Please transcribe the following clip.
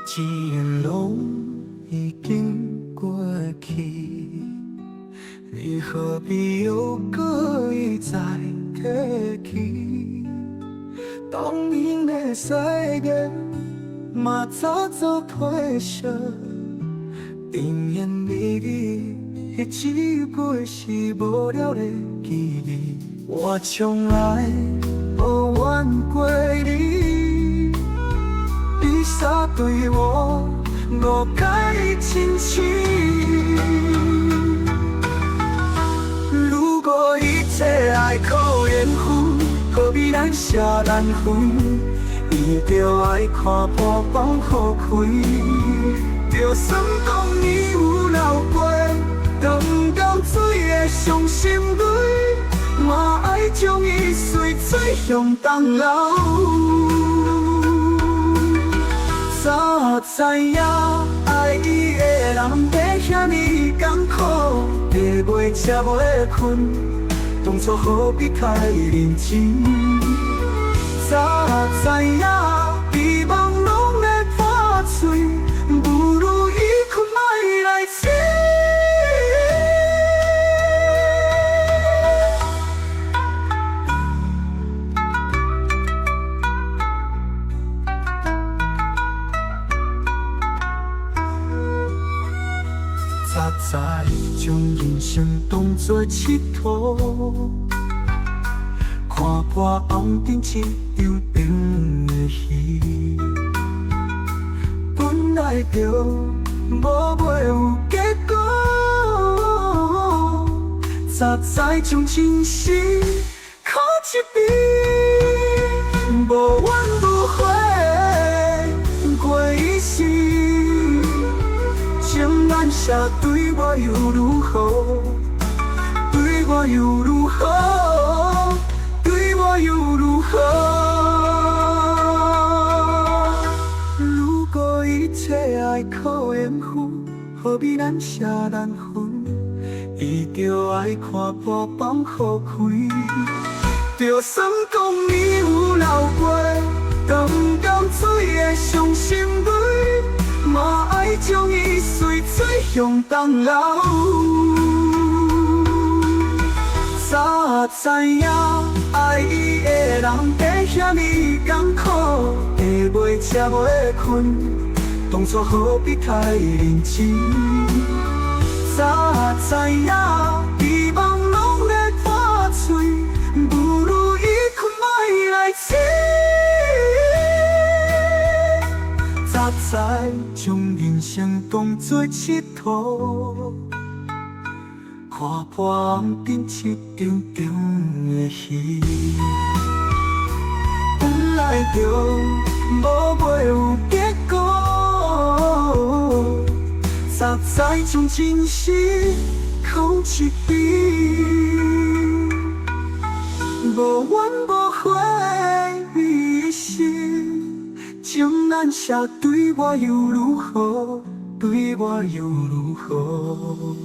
钱拢已经过去，你何必又搁一再提起？当年的誓言嘛早早褪色，甜言蜜语，迄一辈是无了的记忆。我从来无怨过你，你傻对我误解真情。如果一切爱靠缘分，何必咱舍难分？伊着爱看破放好开，就算讲你有流过，都不甘水的伤心泪，嘛爱将伊随水向东流。早知影爱伊的人会遐尼艰苦，会袂吃袂困，当初何必太认真？早知影希望拢会破碎，不如伊困莫来醒。早知将人生当作佚佗，看破红尘一场长的戏，本来就无袂有结果。早知将真心靠一边，无怨无悔过一世。情难舍，对我又如何？对我又如何？对我又如何？如果一切爱靠缘分，何必咱舍难分？伊着爱看破放好开，就算讲你有流过，都不甘水的伤心泪，嘛爱将伊随水向东流。早知影爱伊的人会遐尼艰苦，会袂吃袂困，当初何必太认真？早知影希望拢会破碎，不如伊困莫来醒。早知将人生当作佚佗，看破红尘一场场的戏，本来就无袂有结果。早知将真心靠一边，无怨无悔一世。情难舍，对我又如何？对我又如何？